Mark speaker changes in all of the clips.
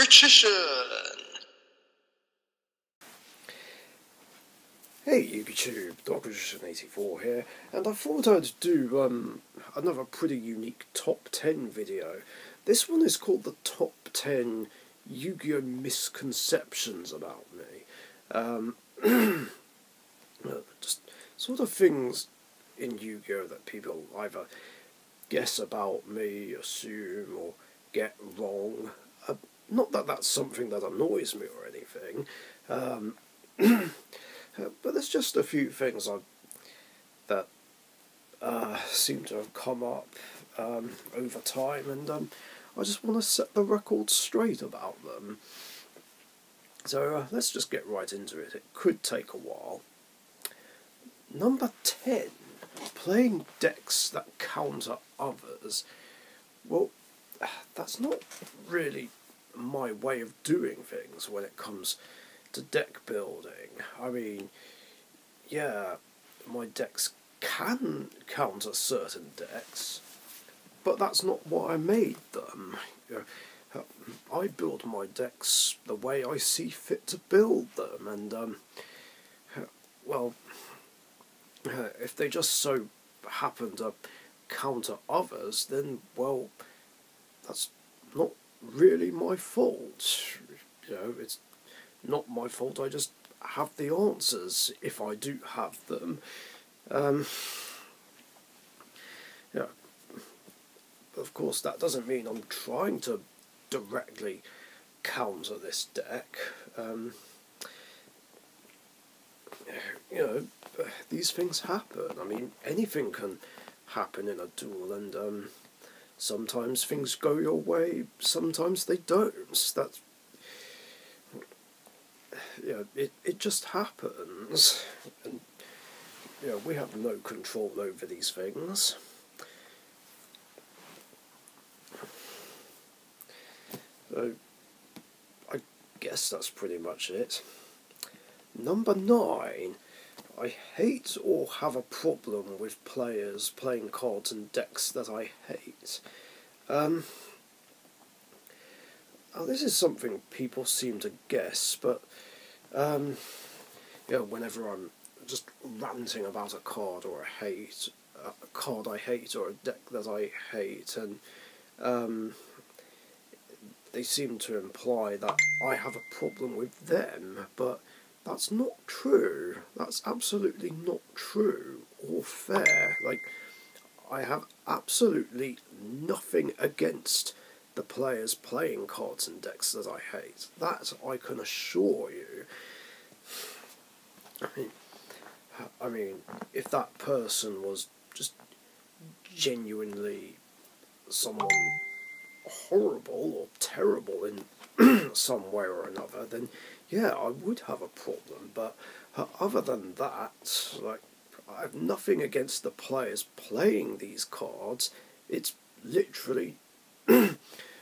Speaker 1: Magician!
Speaker 2: Hey YouTube, Magician84 here, and I thought I'd do another pretty unique top 10 video. This one is called the Top 10 Yu-Gi-Oh! Misconceptions about me. Just sort of things in Yu-Gi-Oh! That people either guess about me, assume, or get wrong. Not that that's something that annoys me or anything, but there's just a few things that seem to have come up over time, and I just want to set the record straight about them. So let's just get right into it. It could take a while. Number 10, playing decks that counter others. Well, that's not really my way of doing things when it comes to deck building. I mean, yeah, my decks can counter certain decks, but that's not why I made them. I build my decks the way I see fit to build them, and well, if they just so happen to counter others, then, well, that's not really my fault. It's not my fault. I just have the answers if I do have them. Yeah. Of course, that doesn't mean I'm trying to directly counter this deck. These things happen. I mean, anything can happen in a duel, and sometimes things go your way, sometimes they don't. That's, it just happens, and we have no control over these things. So I guess that's pretty much it. Number 9, I hate or have a problem with players playing cards and decks that I hate. Now this is something people seem to guess, but whenever I'm just ranting about a card a card I hate, or a deck that I hate, and they seem to imply that I have a problem with them, but that's not true. That's absolutely not true or fair. Like, I have absolutely nothing against the players playing cards and decks that I hate. That I can assure you. I mean, if that person was just genuinely someone horrible or terrible in some way or another, then yeah, I would have a problem. But other than that, like, I have nothing against the players playing these cards. It's literally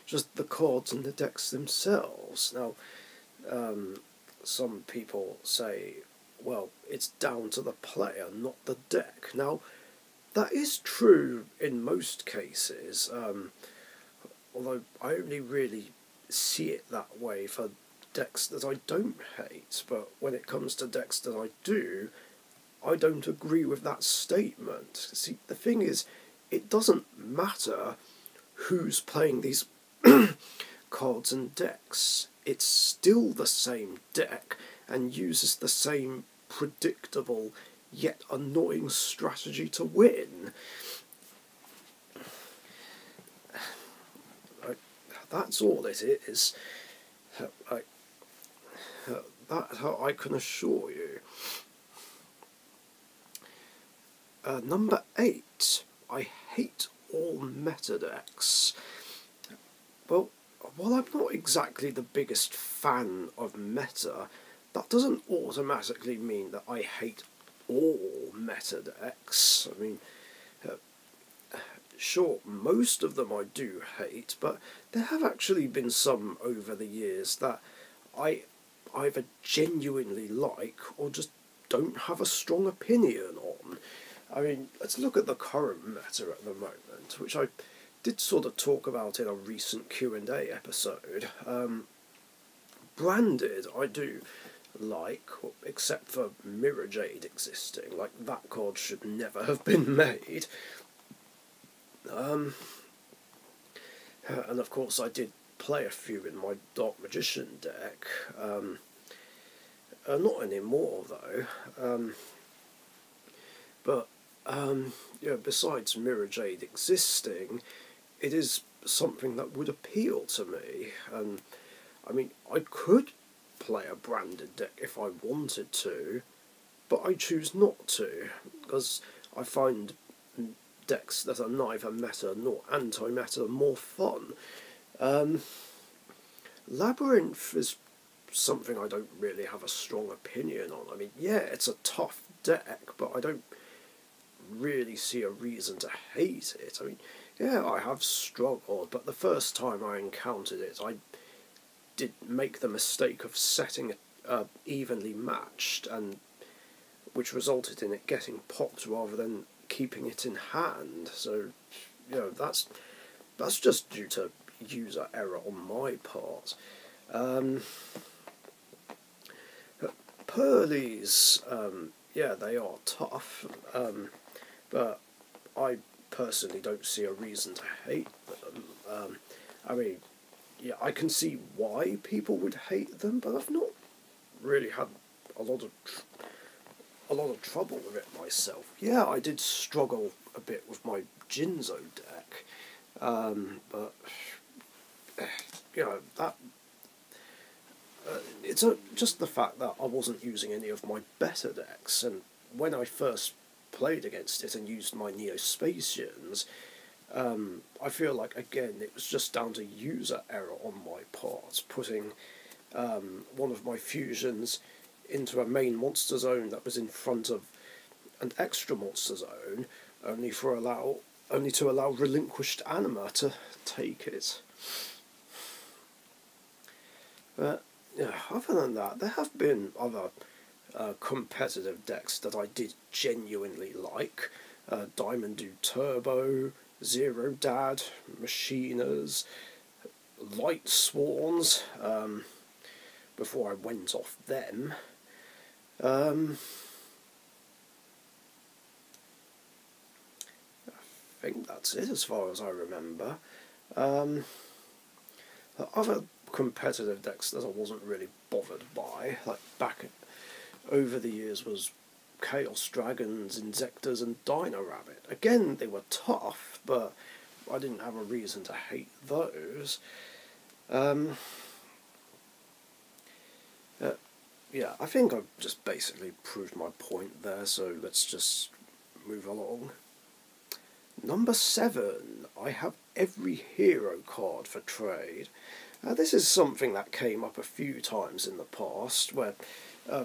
Speaker 2: just the cards and the decks themselves. Now, some people say, well, it's down to the player, not the deck. Now, that is true in most cases, although I only really see it that way for decks that I don't hate. But when it comes to decks that I do, I don't agree with that statement. See, the thing is, it doesn't matter who's playing these cards and decks. It's still the same deck and uses the same predictable yet annoying strategy to win. That's all it is. That I can assure you. Number 8, I hate all meta decks. Well, while I'm not exactly the biggest fan of meta, that doesn't automatically mean that I hate all meta decks. I mean, sure, most of them I do hate, but there have actually been some over the years that I either genuinely like or just don't have a strong opinion on. I mean, let's look at the current meta at the moment, which I did sort of talk about in a recent Q&A episode. branded, I do like, except for Mirror Jade existing. Like, that card should never have been made. And of course I did play a few in my Dark Magician deck. Not anymore though. But besides Mirror Jade existing, it is something that would appeal to me. And I mean, I could play a branded deck if I wanted to, but I choose not to, because I find decks that are neither meta nor anti-meta more fun. Labyrinth is something I don't really have a strong opinion on. I mean, yeah, it's a tough deck, but I don't really see a reason to hate it. I mean, yeah, I have struggled, but the first time I encountered it, I did make the mistake of setting it evenly matched, and which resulted in it getting popped rather than keeping it in hand. So, that's just due to user error on my part. Pearlies, they are tough, but I personally don't see a reason to hate them. I mean, yeah, I can see why people would hate them, but I've not really had a lot of trouble with it myself. Yeah, I did struggle a bit with my Jinzo deck, but that it's just the fact that I wasn't using any of my better decks, and when I first played against it and used my Neospatians, I feel like, again, it was just down to user error on my part, putting one of my fusions into a main monster zone that was in front of an extra monster zone, only to allow relinquished anima to take it. But other than that, there have been other competitive decks that I did genuinely like. Diamond Do Turbo, Zero Dad, Machiners, Light Swans, before I went off them. I think that's it as far as I remember. Other competitive decks that I wasn't really bothered by, like back over the years, was Chaos Dragons, Insectors, and Dino Rabbit. Again, they were tough, but I didn't have a reason to hate those. I think I've just basically proved my point there, so let's just move along. Number 7, I have every hero card for trade. This is something that came up a few times in the past, where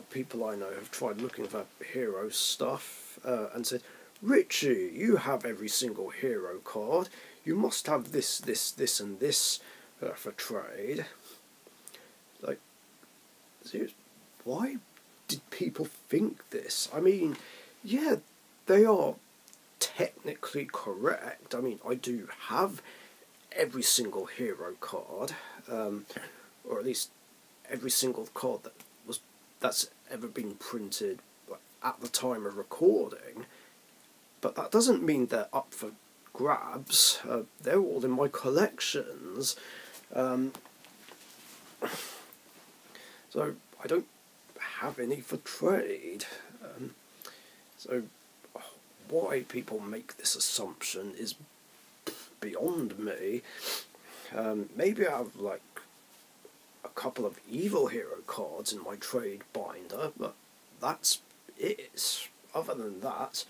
Speaker 2: people I know have tried looking for hero stuff and said, Richie, you have every single hero card. You must have this, this, and this for trade. Like, seriously, why did people think this? I mean, yeah, they are technically correct. I mean, I do have every single hero card, or at least every single card that's ever been printed at the time of recording, but that doesn't mean they're up for grabs. They're all in my collections, so I don't have any for trade. So why people make this assumption is beyond me. Maybe I have like a couple of evil hero cards in my trade binder, but that's it. Other than that,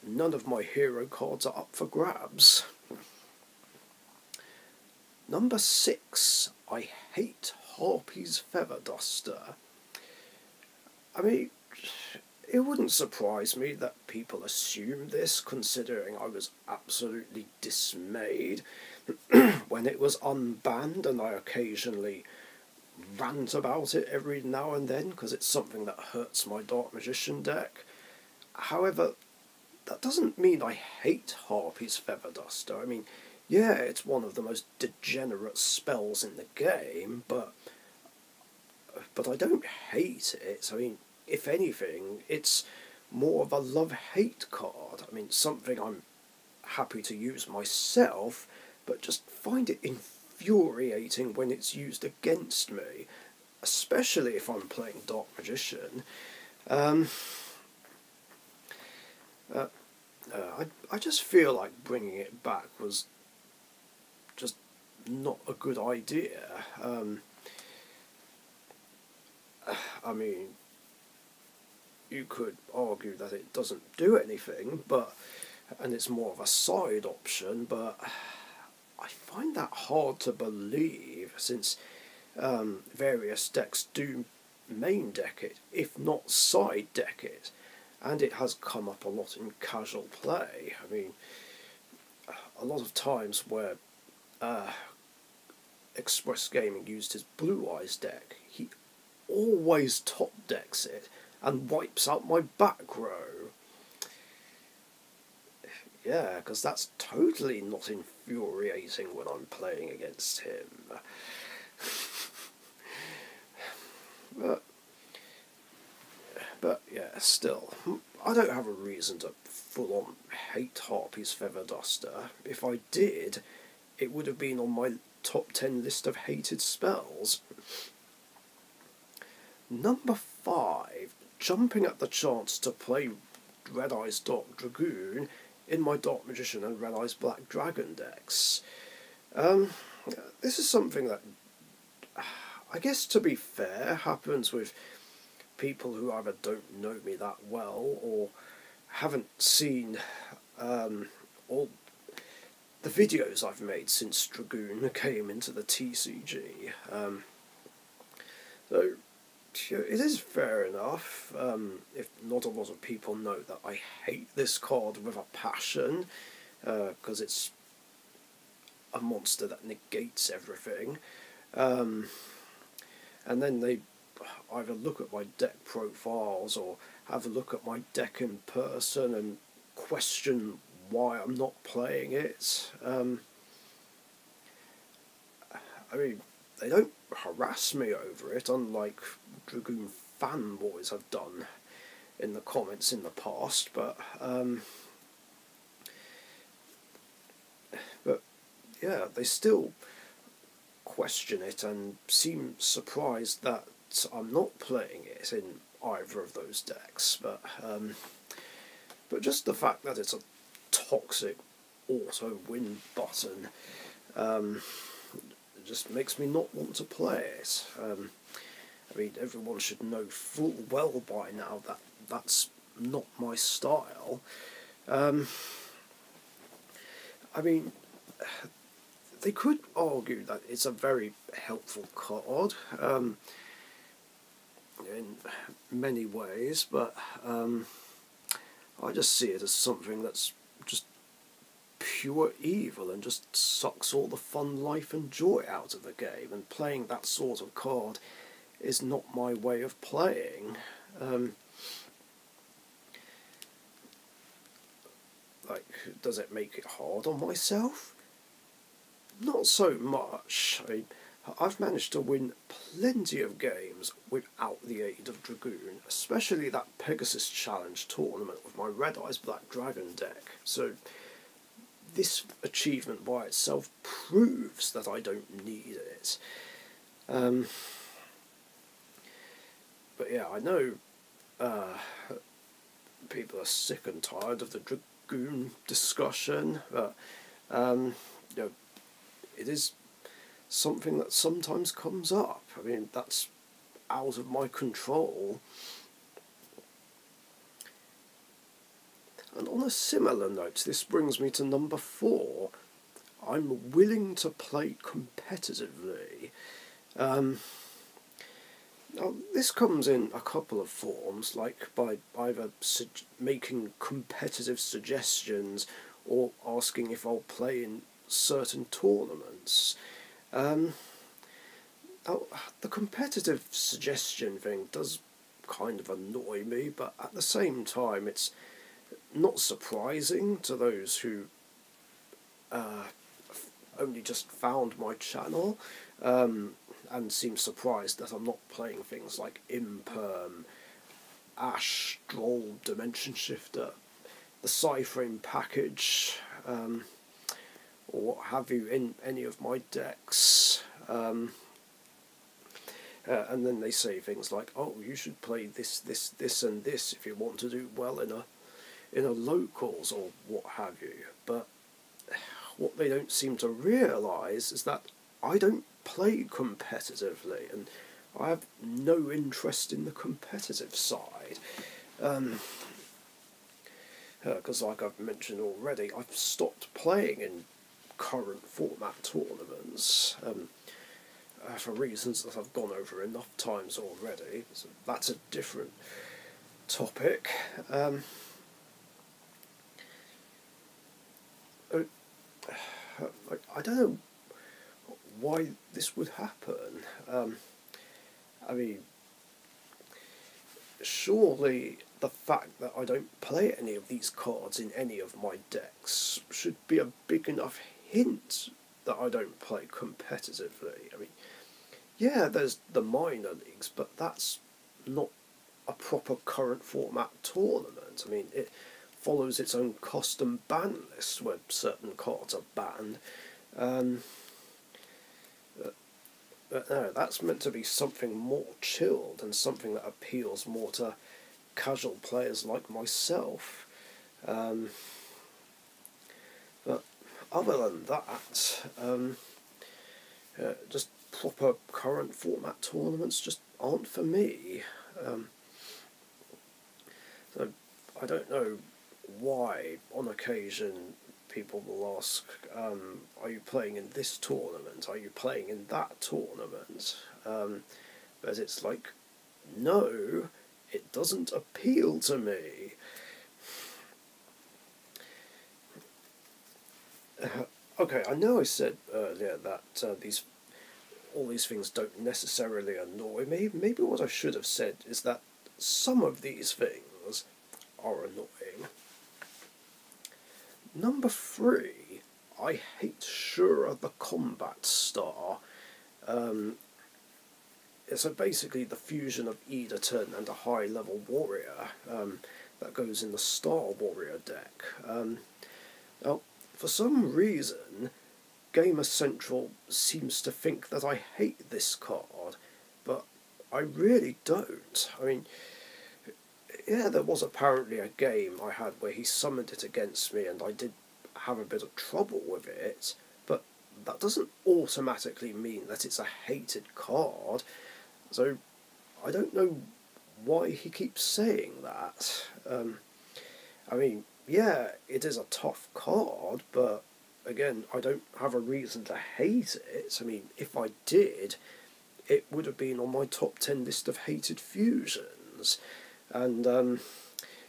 Speaker 2: none of my hero cards are up for grabs. Number 6, I hate Harpy's Feather Duster. I mean, it wouldn't surprise me that people assume this, considering I was absolutely dismayed when it was unbanned, and I occasionally rant about it every now and then because it's something that hurts my Dark Magician deck. However, that doesn't mean I hate Harpy's Feather Duster. I mean, yeah, it's one of the most degenerate spells in the game, but but I don't hate it. I mean, if anything, it's more of a love-hate card. I mean, something I'm happy to use myself, but just find it infuriating when it's used against me, especially if I'm playing Dark Magician. Um, I just feel like bringing it back was just not a good idea. I mean, you could argue that it doesn't do anything, and it's more of a side option, but I find that hard to believe, since various decks do main deck it, if not side deck it, and it has come up a lot in casual play. I mean, a lot of times where Express Gaming used his Blue Eyes deck, he always top decks it and wipes out my back row. Yeah, because that's totally not infuriating when I'm playing against him. But yeah, still, I don't have a reason to full-on hate Harpy's Feather Duster. If I did, it would have been on my top 10 list of hated spells. Number 5, jumping at the chance to play Red Eyes Dark Dragoon in my Dark Magician and Red Eyes Black Dragon decks. This is something that, I guess to be fair, happens with people who either don't know me that well or haven't seen all the videos I've made since Dragoon came into the TCG. So it is fair enough if not a lot of people know that I hate this card with a passion, because it's a monster that negates everything. And then they either look at my deck profiles or have a look at my deck in person and question why I'm not playing it. I mean, they don't harass me over it, unlike Dragoon fanboys have done in the comments in the past, but yeah, they still question it and seem surprised that I'm not playing it in either of those decks. But just the fact that it's a toxic auto win button just makes me not want to play it. I mean, everyone should know full well by now that that's not my style. I mean, they could argue that it's a very helpful card in many ways, but I just see it as something that's just pure evil and just sucks all the fun, life and joy out of the game, and playing that sort of card is not my way of playing. Like, does it make it hard on myself? Not so much. I mean, I've managed to win plenty of games without the aid of Dragoon, especially that Pegasus Challenge tournament with my Red Eyes Black Dragon deck. So this achievement by itself proves that I don't need it. But yeah, I know people are sick and tired of the Dragoon discussion, but you know, it is something that sometimes comes up. I mean, that's out of my control. And on a similar note, this brings me to number 4. I'm willing to play competitively. Now, this comes in a couple of forms, like by either making competitive suggestions or asking if I'll play in certain tournaments. Now, the competitive suggestion thing does kind of annoy me, but at the same time it's not surprising to those who only just found my channel, and seem surprised that I'm not playing things like Imperm, Ash, Stroll, Dimension Shifter, the Psyframe package, or what have you in any of my decks. And then they say things like, "Oh, you should play this, this, this, and this if you want to do well in a locals or what have you." But what they don't seem to realise is that I don't play competitively, and I have no interest in the competitive side. Because, like I've mentioned already, I've stopped playing in current format tournaments. For reasons that I've gone over enough times already, so that's a different topic. I don't know why this would happen. I mean, surely the fact that I don't play any of these cards in any of my decks should be a big enough hint that I don't play competitively. I mean, yeah, there's the minor leagues, but that's not a proper current format tournament. I mean, it follows its own custom ban list where certain cards are banned. But no, that's meant to be something more chilled and something that appeals more to casual players like myself. But other than that, just proper current format tournaments just aren't for me. So I don't know why on occasion people will ask, are you playing in this tournament? Are you playing in that tournament? But it's like, no, it doesn't appeal to me. Okay, I know I said earlier that all these things don't necessarily annoy me. Maybe what I should have said is that some of these things are annoying. Number 3, I hate Shura the Combat Star. It's basically the fusion of Editon and a high-level warrior that goes in the Star Warrior deck. Now, for some reason, Gamer Central seems to think that I hate this card, but I really don't. I mean, yeah, there was apparently a game I had where he summoned it against me and I did have a bit of trouble with it, but that doesn't automatically mean that it's a hated card, so I don't know why he keeps saying that. I mean, yeah, it is a tough card, but again, I don't have a reason to hate it. I mean, if I did, it would have been on my top 10 list of hated fusions. And,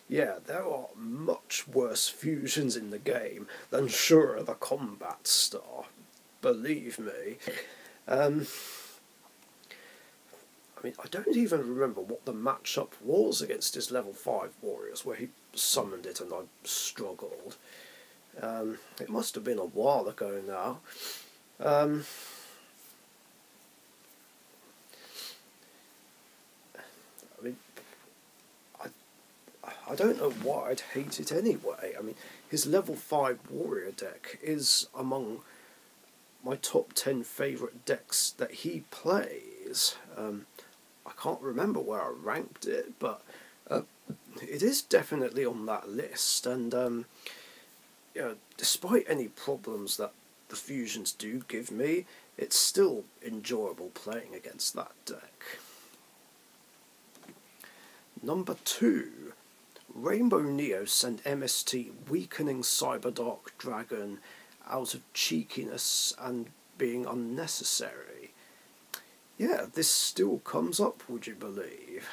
Speaker 2: yeah, there are much worse fusions in the game than Shura the Combat Star. Believe me. I mean, I don't even remember what the matchup was against his level 5 warriors, where he summoned it and I struggled. It must have been a while ago now. I mean, I don't know why I'd hate it anyway. I mean, his level 5 warrior deck is among my top 10 favourite decks that he plays. I can't remember where I ranked it, but it is definitely on that list, and you know, despite any problems that the fusions do give me, it's still enjoyable playing against that deck. Number 2, Rainbow Neos and MST weakening Cyberdark Dragon out of cheekiness and being unnecessary. Yeah, this still comes up, would you believe?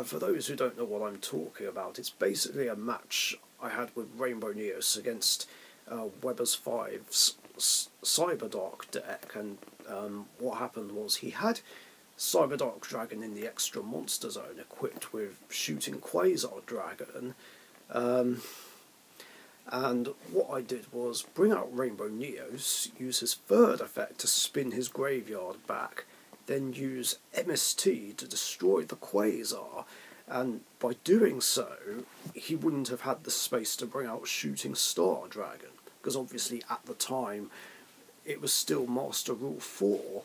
Speaker 2: For those who don't know what I'm talking about, it's basically a match I had with Rainbow Neos against Weber's 5's Cyberdark deck, and what happened was he had Cyberdark Dragon in the extra monster zone equipped with Shooting Quasar Dragon, And what I did was bring out Rainbow Neos, use his third effect to spin his graveyard back, then use MST to destroy the Quasar, and by doing so, he wouldn't have had the space to bring out Shooting Star Dragon, because obviously at the time it was still Master Rule 4.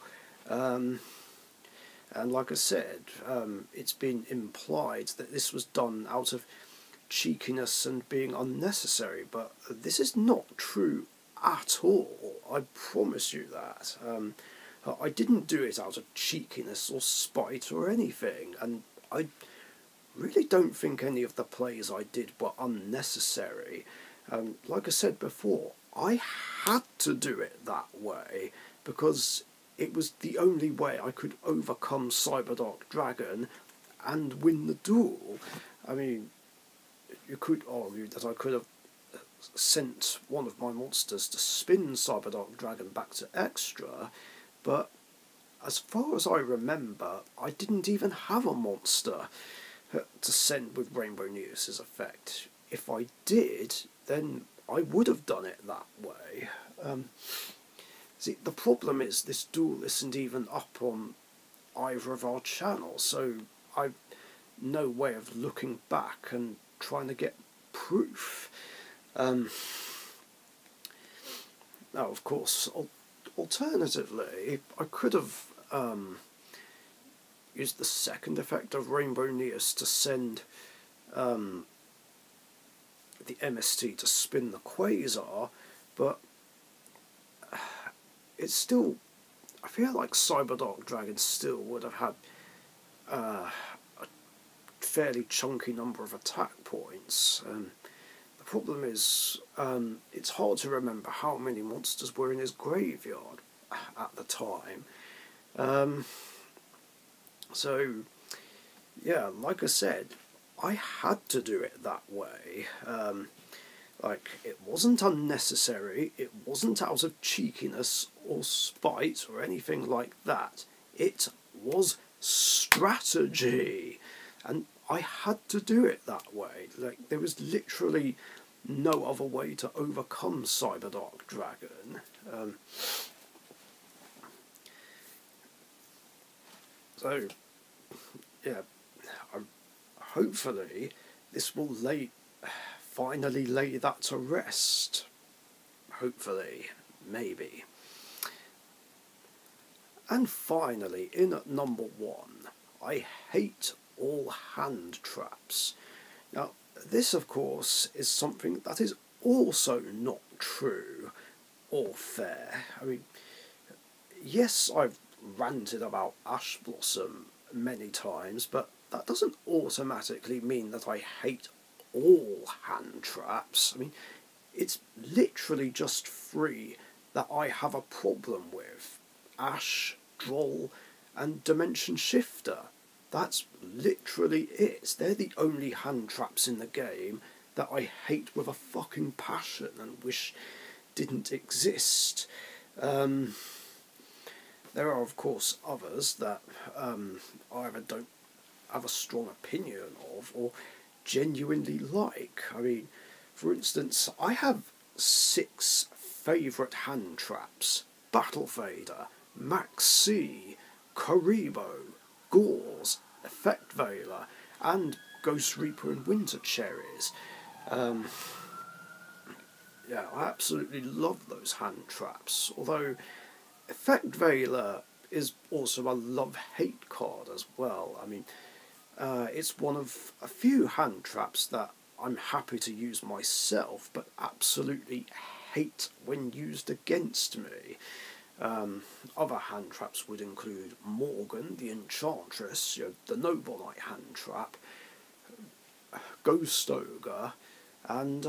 Speaker 2: And like I said, it's been implied that this was done out of cheekiness and being unnecessary, but this is not true at all. I promise you that. I didn't do it out of cheekiness or spite or anything, and I really don't think any of the plays I did were unnecessary. Like I said before, I had to do it that way because it was the only way I could overcome Cyberdark Dragon and win the duel. I mean, you could argue that I could have sent one of my monsters to spin Cyberdark Dragon back to extra, but as far as I remember, I didn't even have a monster to send with Rainbow Neos' effect. If I did, then I would have done it that way. See, the problem is this duel isn't even up on either of our channels, so I've no way of looking back and trying to get proof. Now, of course, alternatively, I could have used the second effect of Rainbow Neos to send the MST to spin the Quasar, but it's still... I feel like Cyberdark Dragon still would have had a fairly chunky number of attack points. The problem is, it's hard to remember how many monsters were in his graveyard at the time. So, yeah, like I said, I had to do it that way. Like, it wasn't unnecessary, it wasn't out of cheekiness or spite or anything like that. It was strategy. And I had to do it that way. Like, there was literally no other way to overcome Cyberdark Dragon. So, yeah, hopefully this will finally lay that to rest. Hopefully, maybe. And finally, in at number 1, I hate all hand traps. Now, this of course is something that is also not true or fair. I mean, yes, I've ranted about Ash Blossom many times, but that doesn't automatically mean that I hate all hand traps. I mean, it's literally just 3 that I have a problem with. Ash, Droll, and Dimension Shifter. That's literally it. They're the only hand traps in the game that I hate with a fucking passion and wish didn't exist. There are, of course, others that I either don't have a strong opinion of or genuinely like. I mean, for instance, I have 6 favourite hand traps: Battle Fader, Max C, Karibo, Gauze, Effect Veiler, and Ghost Reaper and Winter Cherries. Yeah, I absolutely love those hand traps, although Effect Veiler is also a love-hate card as well. I mean, it's one of a few hand traps that I'm happy to use myself, but absolutely hate when used against me. Other hand traps would include Morgan, the Enchantress, the Noble Knight hand trap, Ghost Ogre, and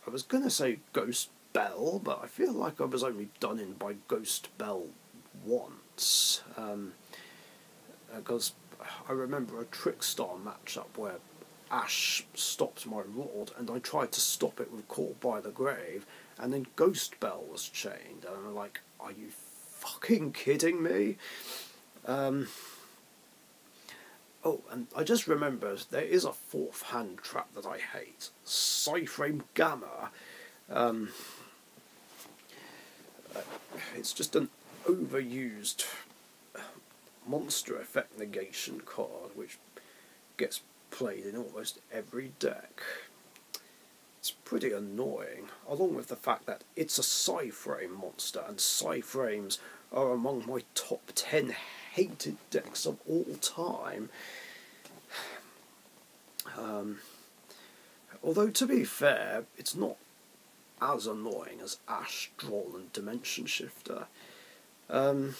Speaker 2: I was going to say Ghost Bell, but I feel like I was only done in by Ghost Bell once, because I remember a Trickstar matchup where Ash stopped my Rod, and I tried to stop it with Caught by the Grave, and then Ghost Bell was chained, and I'm like, are you fucking kidding me? Oh, and I just remembered there is a fourth hand trap that I hate. Psyframe Gamma. It's just an overused monster effect negation card which gets played in almost every deck. It's pretty annoying, along with the fact that it's a Psyframe monster, and Psyframes are among my top 10 hated decks of all time. Although, to be fair, it's not as annoying as Astral and Dimension Shifter. Of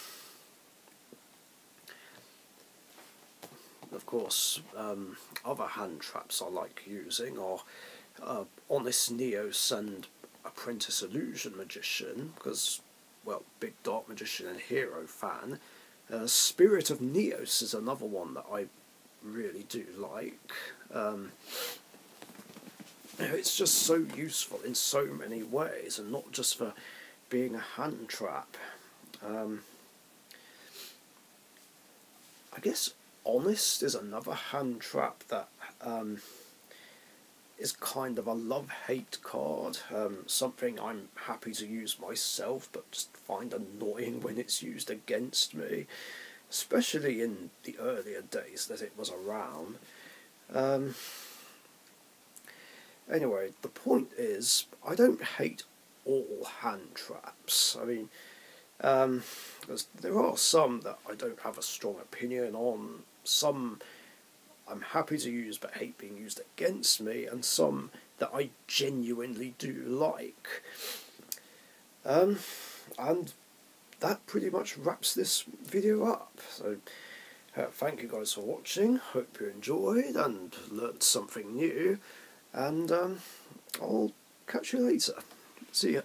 Speaker 2: course, other hand traps I like using are Honest Neos and Apprentice Illusion Magician, because, well, big Dark Magician and Hero fan. Spirit of Neos is another one that I really do like. It's just so useful in so many ways, and not just for being a hand trap. I guess Honest is another hand trap that is kind of a love-hate card, something I'm happy to use myself, but just find annoying when it's used against me, especially in the earlier days that it was around. Anyway, the point is, I don't hate all hand traps. I mean, there are some that I don't have a strong opinion on, some I'm happy to use but hate being used against me, and some that I genuinely do like. And that pretty much wraps this video up. So, thank you guys for watching, hope you enjoyed and learned something new, and I'll catch you later. See ya.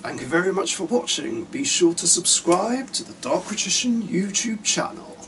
Speaker 2: Thank you very much for watching. Be sure to subscribe to the Dark Magician YouTube channel.